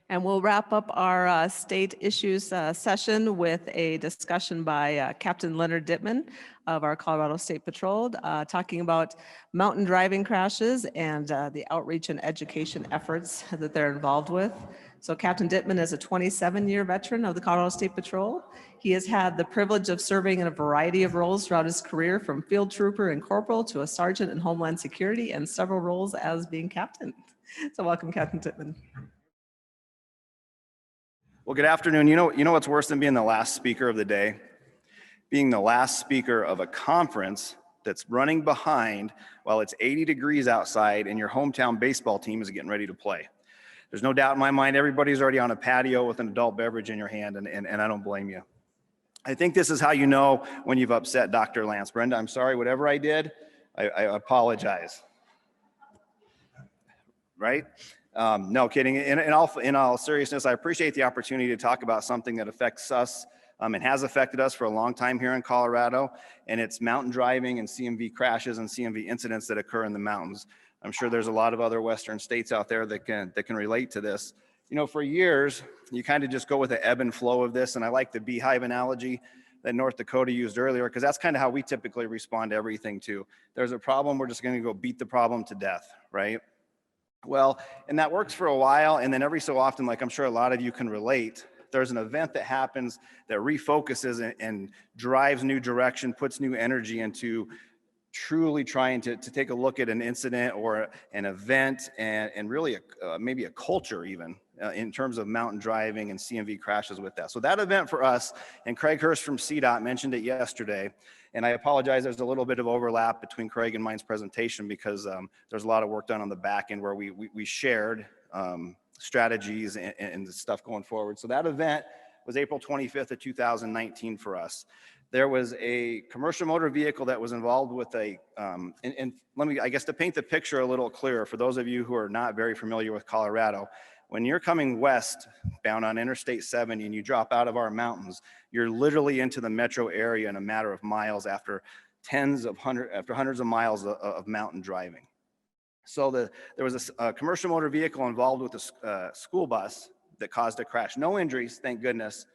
And we'll wrap up our state issues session with a discussion by Captain Leonard Dittman of our Colorado State Patrol, talking about mountain driving crashes and the outreach and education efforts that they're involved with. So Captain Dittman is a 27-year veteran of the Colorado State Patrol. He has had the privilege of serving in a variety of roles throughout his career, from field trooper and corporal to a sergeant in Homeland Security, and several roles as being captain. So welcome, Captain Dittman. Well, good afternoon. You know what's worse than being the last speaker of the day? Being the last speaker of a conference that's running behind while it's 80 degrees outside and your hometown baseball team is getting ready to play. There's no doubt in my mind, everybody's already on a patio with an adult beverage in your hand, and I don't blame you. I think this is how you know when you've upset Dr. Lance. Brenda, I'm sorry, whatever I did, I apologize. Right? No kidding. In all seriousness, I appreciate the opportunity to talk about something that affects us and has affected us for a long time here in Colorado, and it's mountain driving and CMV crashes and CMV incidents that occur in the mountains. I'm sure there's a lot of other Western states out there that can relate to this. You know, for years, you kind of just go with the ebb and flow of this, and I like the beehive analogy that North Dakota used earlier, because that's kind of how we typically respond to everything too. There's a problem, we're just going to go beat the problem to death, right? Well, and that works for a while, and then every so often, like I'm sure a lot of you can relate, there's an event that happens that refocuses and drives new direction, puts new energy into truly trying to take a look at an incident or an event and really maybe a culture even in terms of mountain driving and CMV crashes with that. So that event for us, and Craig Hurst from CDOT mentioned it yesterday, and I apologize, there's a little bit of overlap between Craig and mine's presentation because there's a lot of work done on the back end where we shared strategies and stuff going forward. So that event was April 25th of 2019 for us. There was a commercial motor vehicle that was involved with and let me, I guess, to paint the picture a little clearer for those of you who are not very familiar with Colorado, when you're coming west bound on Interstate 70 and you drop out of our mountains, you're literally into the metro area in a matter of miles after hundreds of miles of mountain driving. So there was a commercial motor vehicle involved with a school bus that caused a crash. No injuries, thank goodness.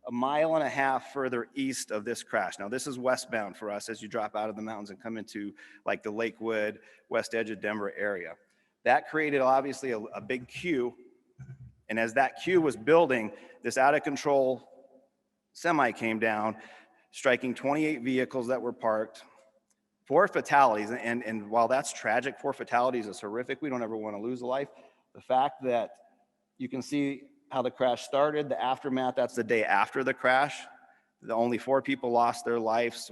A mile and a half further east of this crash. Now this is westbound for us as you drop out of the mountains and come into like the Lakewood, west edge of Denver area. That created obviously a big queue. And as that queue was building, this out of control semi came down, striking 28 vehicles that were parked, 4 fatalities. And while that's tragic, 4 fatalities is horrific. We don't ever want to lose a life. The fact that you can see how the crash started, the aftermath, that's the day after the crash. The only 4 people lost their lives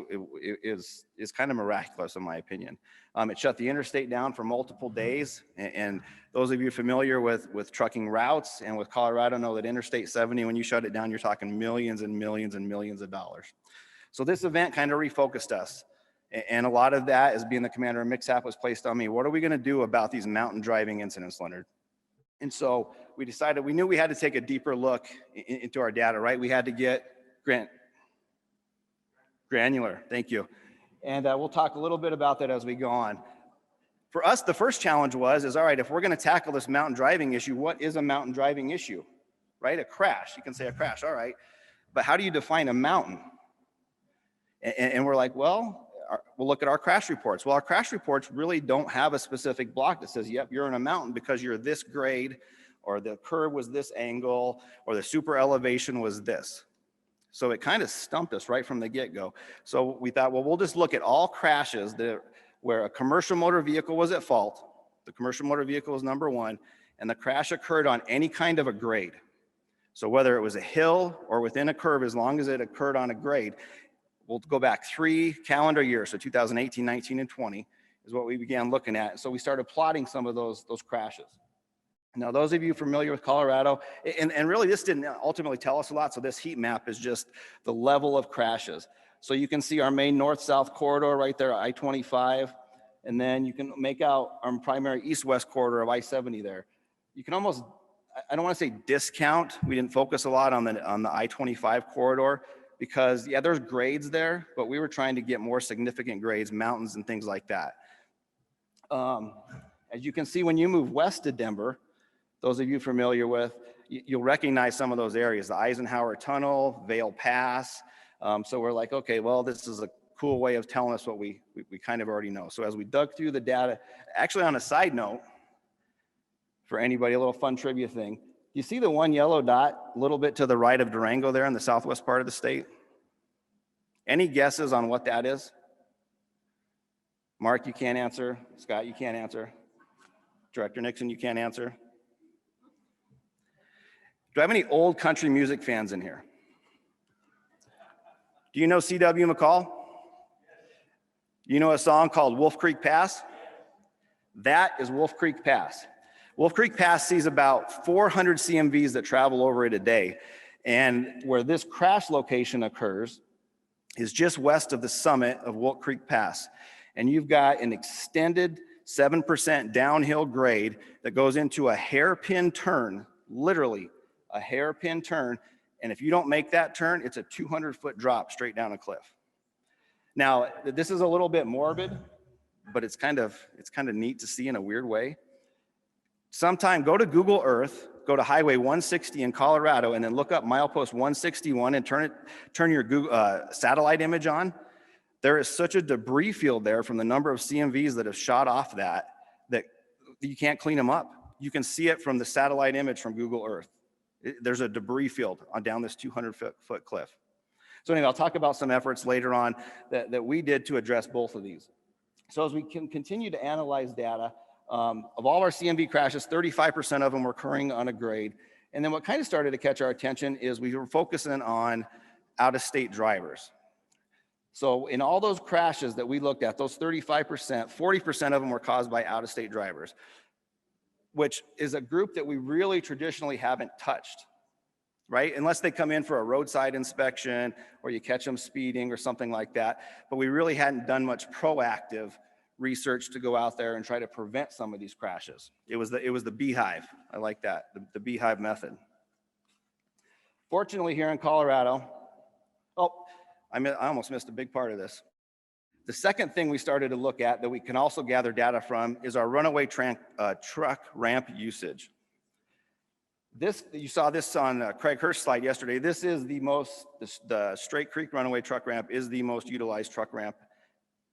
is kind of miraculous in my opinion. It shut the interstate down for multiple days. And those of you familiar with trucking routes and with Colorado know that Interstate 70, when you shut it down, you're talking millions and millions and millions of dollars. So this event kind of refocused us. And a lot of that, as being the commander of MIXAP, was placed on me. What are we gonna do about these mountain driving incidents, Leonard? And so we decided, we knew we had to take a deeper look into our data, right? We had to get granular, thank you. And we'll talk a little bit about that as we go on. For us, the first challenge is all right, if we're gonna tackle this mountain driving issue, what is a mountain driving issue, right? A crash, you can say a crash, all right. But how do you define a mountain? And we're like, well, we'll look at our crash reports. Well, our crash reports really don't have a specific block that says, yep, you're in a mountain because you're this grade, or the curve was this angle, or the super elevation was this. So it kind of stumped us right from the get-go. So we thought, well, we'll just look at all crashes where a commercial motor vehicle was at fault. The commercial motor vehicle was number 1, and the crash occurred on any kind of a grade. So whether it was a hill or within a curve, as long as it occurred on a grade, we'll go back 3 calendar years, so 2018, 19, and 20 is what we began looking at. So we started plotting some of those crashes. Now, those of you familiar with Colorado, and really this didn't ultimately tell us a lot, so this heat map is just the level of crashes. So you can see our main north-south corridor right there, I-25, and then you can make out our primary east-west corridor of I-70 there. You can almost, I don't want to say discount, we didn't focus a lot on the I-25 corridor, because yeah, there's grades there, but we were trying to get more significant grades, mountains and things like that. As you can see, when you move west to Denver, those of you familiar with, you'll recognize some of those areas, the Eisenhower Tunnel, Vale Pass. So we're like, okay, well, this is a cool way of telling us what we kind of already know. So as we dug through the data, actually on a side note, for anybody, a little fun trivia thing, you see the one yellow dot a little bit to the right of Durango there in the southwest part of the state? Any guesses on what that is? Mark, you can't answer. Scott, you can't answer. Director Nixon, you can't answer. Do I have any old country music fans in here? Do you know C.W. McCall? You know a song called Wolf Creek Pass? That is Wolf Creek Pass. Wolf Creek Pass sees about 400 CMVs that travel over it a day. And where this crash location occurs is just west of the summit of Wolf Creek Pass. And you've got an extended 7% downhill grade that goes into a hairpin turn, literally a hairpin turn. And if you don't make that turn, it's a 200-foot drop straight down a cliff. Now, this is a little bit morbid, but it's kind of neat to see in a weird way. Sometime go to Google Earth, go to Highway 160 in Colorado, and then look up milepost 161 and turn your Google, satellite image on. There is such a debris field there from the number of CMVs that have shot off that you can't clean them up. You can see it from the satellite image from Google Earth. There's a debris field down this 200-foot cliff. So anyway, I'll talk about some efforts later on that we did to address both of these. So as we can continue to analyze data, of all our CMV crashes, 35% of them were occurring on a grade. And then what kind of started to catch our attention is we were focusing on out-of-state drivers. So in all those crashes that we looked at, those 35%, 40% of them were caused by out-of-state drivers, which is a group that we really traditionally haven't touched, right? Unless they come in for a roadside inspection or you catch them speeding or something like that. But we really hadn't done much proactive research to go out there and try to prevent some of these crashes. It was the beehive. I like that, the beehive method. Fortunately, here in Colorado, I almost missed a big part of this. The second thing we started to look at that we can also gather data from is our runaway truck ramp usage. You saw this on Craig Hirsch's slide yesterday. This is the Straight Creek runaway truck ramp is the most utilized truck ramp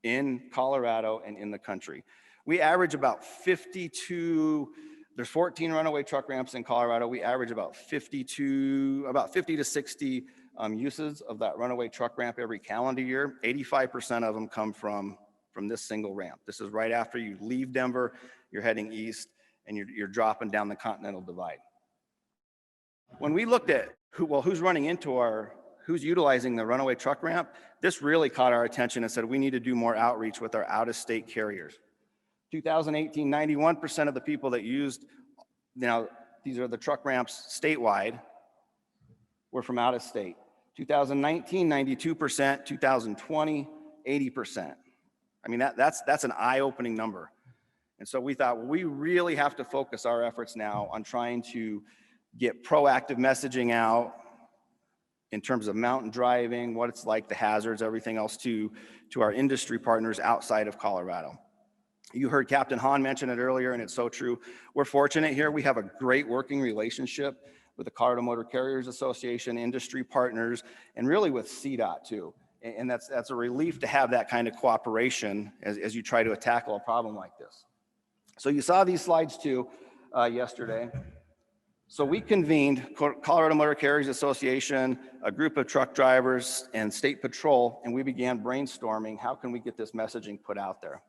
in Colorado and in the country. We average about 52, there's 14 runaway truck ramps in Colorado. We average about 50 to 60 uses of that runaway truck ramp every calendar year. 85% of them come from this single ramp. This is right after you leave Denver, you're heading east, and you're dropping down the Continental Divide. When we looked at who's running into who's utilizing the runaway truck ramp, this really caught our attention and said we need to do more outreach with our out-of-state carriers. 2018, 91% of the people that used, these are the truck ramps statewide, were from out of state. 2019, 92%, 2020, 80%. I mean, that's an eye-opening number. And so we thought, well, we really have to focus our efforts now on trying to get proactive messaging out in terms of mountain driving, what it's like, the hazards, everything else to our industry partners outside of Colorado. You heard Captain Hahn mention it earlier, and it's so true. We're fortunate here. We have a great working relationship with the Colorado Motor Carriers Association, industry partners, and really with CDOT too. And that's a relief to have that kind of cooperation as you try to tackle a problem like this. So you saw these slides too yesterday. So we convened Colorado Motor Carriers Association, a group of truck drivers and state patrol, and we began brainstorming how can we get this messaging put out there.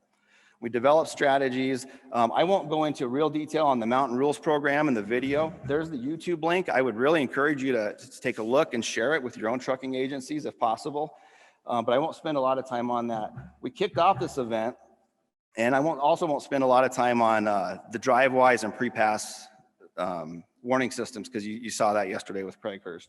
We developed strategies. I won't go into real detail on the Mountain Rules program and the video. There's the YouTube link. I would really encourage you to take a look and share it with your own trucking agencies if possible. But I won't spend a lot of time on that. We kicked off this event, and I also won't spend a lot of time on the drive-wise and pre-pass warning systems, because you saw that yesterday with Craig Hurst.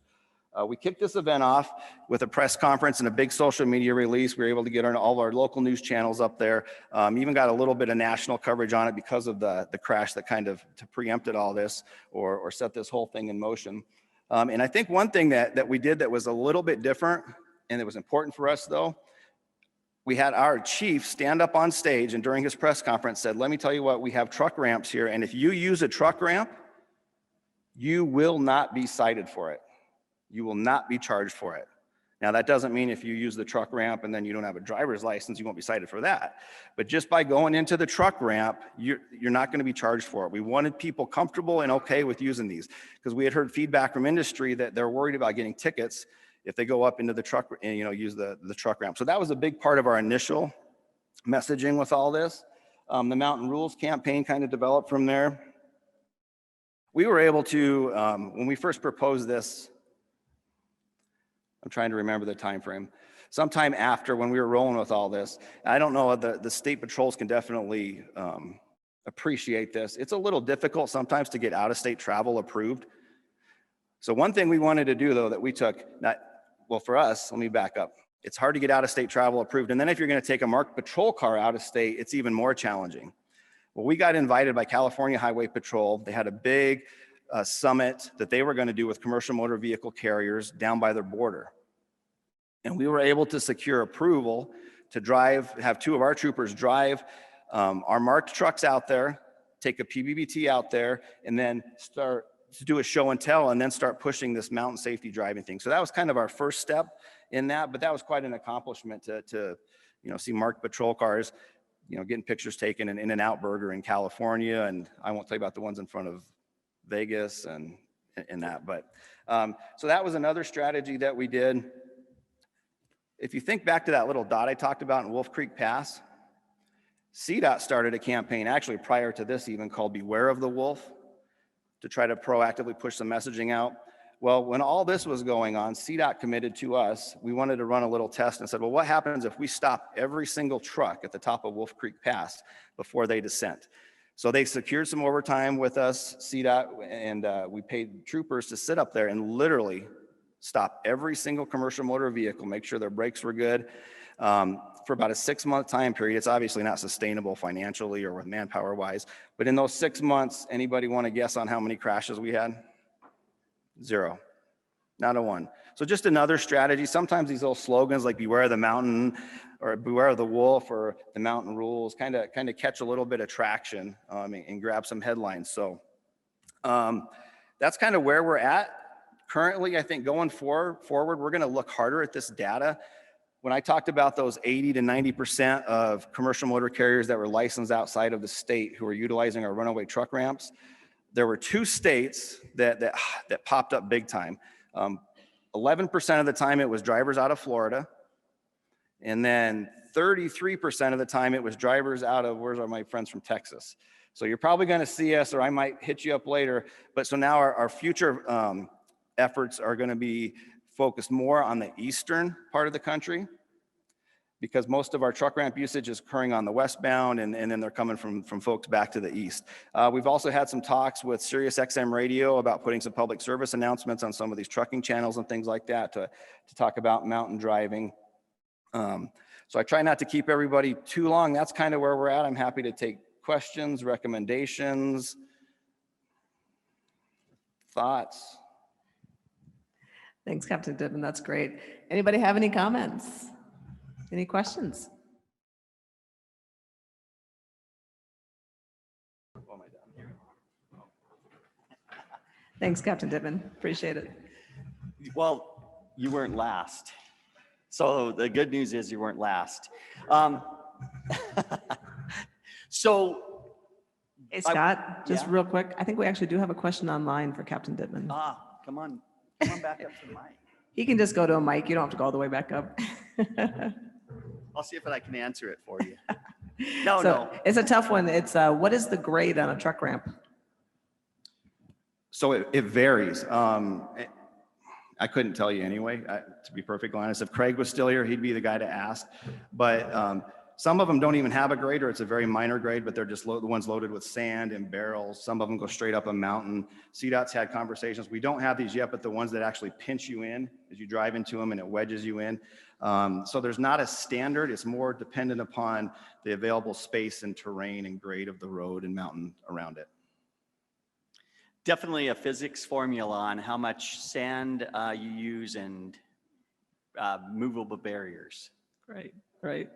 We kicked this event off with a press conference and a big social media release. We were able to get all of our local news channels up there. Even got a little bit of national coverage on it because of the crash that kind of preempted all this or set this whole thing in motion. And I think one thing that we did that was a little bit different and it was important for us though, we had our chief stand up on stage and during his press conference said, let me tell you what, we have truck ramps here. And if you use a truck ramp, you will not be cited for it. You will not be charged for it. Now, that doesn't mean if you use the truck ramp and then you don't have a driver's license, you won't be cited for that. But just by going into the truck ramp, you're not going to be charged for it. We wanted people comfortable and okay with using these because we had heard feedback from industry that they're worried about getting tickets if they go up into the truck and use the truck ramp. So that was a big part of our initial messaging with all this. The Mountain Rules campaign kind of developed from there. We were able to, when we first proposed this, I'm trying to remember the time frame. Sometime after when we were rolling with all this, I don't know, the state patrols can definitely appreciate this. It's a little difficult sometimes to get out-of-state travel approved. So one thing we wanted to do though that we took, for us, let me back up. It's hard to get out-of-state travel approved. And then if you're gonna take a marked patrol car out of state, it's even more challenging. Well, we got invited by California Highway Patrol. They had a big summit that they were going to do with commercial motor vehicle carriers down by their border. And we were able to secure approval to have two of our troopers drive our marked trucks out there, take a PBBT out there, and then start to do a show and tell, and then start pushing this mountain safety driving thing. So that was kind of our first step in that, but that was quite an accomplishment to see marked patrol cars getting pictures taken in In-N-Out Burger in California, and I won't tell you about the ones in front of Vegas and that, but so that was another strategy that we did. If you think back to that little dot I talked about in Wolf Creek Pass, CDOT started a campaign actually prior to this even called Beware of the Wolf to try to proactively push some messaging out. Well, when all this was going on, CDOT committed to us. We wanted to run a little test and said, well, what happens if we stop every single truck at the top of Wolf Creek Pass before they descent? So they secured some overtime with us, CDOT, and we paid troopers to sit up there and literally stop every single commercial motor vehicle, make sure their brakes were good for about a 6-month time period. It's obviously not sustainable financially or with manpower wise, but in those 6 months, anybody want to guess on how many crashes we had? 0, not a one. So just another strategy. Sometimes these little slogans like beware of the mountain or beware of the wolf or the mountain rules kind of catch a little bit of traction and grab some headlines. So that's kind of where we're at. Currently, I think going forward, we're going to look harder at this data. When I talked about those 80 to 90% of commercial motor carriers that were licensed outside of the state who are utilizing our runaway truck ramps, there were 2 states that popped up big time. 11% of the time it was drivers out of Florida, and then 33% of the time it was drivers out of, where's my friends from Texas? So you're probably going to see us, or I might hit you up later. But so now our future efforts are going to be focused more on the eastern part of the country, because most of our truck ramp usage is occurring on the westbound, and then they're coming from folks back to the east. We've also had some talks with Sirius XM Radio about putting some public service announcements on some of these trucking channels and things like that to talk about mountain driving. So I try not to keep everybody too long. That's kind of where we're at. I'm happy to take questions, recommendations, thoughts. Thanks, Captain Dittman. That's great. Anybody have any comments? Any questions? Thanks, Captain Dittman. Appreciate it. Well, you weren't last. So the good news is you weren't last. So, Hey, Scott, just real quick. I think we actually do have a question online for Captain Dittman. Come on back up to the mic. He can just go to a mic. You don't have to go all the way back up. I'll see if I can answer it for you. So No. it's a tough one. It's what is the grade on a truck ramp? So it varies. I couldn't tell you anyway, to be perfectly honest. If Craig was still here, he'd be the guy to ask. But some of them don't even have a grade, or it's a very minor grade, but they're just the ones loaded with sand and barrels. Some of them go straight up a mountain. CDOT's had conversations. We don't have these yet, but the ones that actually pinch you in as you drive into them and it wedges you in. So there's not a standard. It's more dependent upon the available space and terrain and grade of the road and mountain around it. Definitely a physics formula on how much sand you use and movable barriers. Right.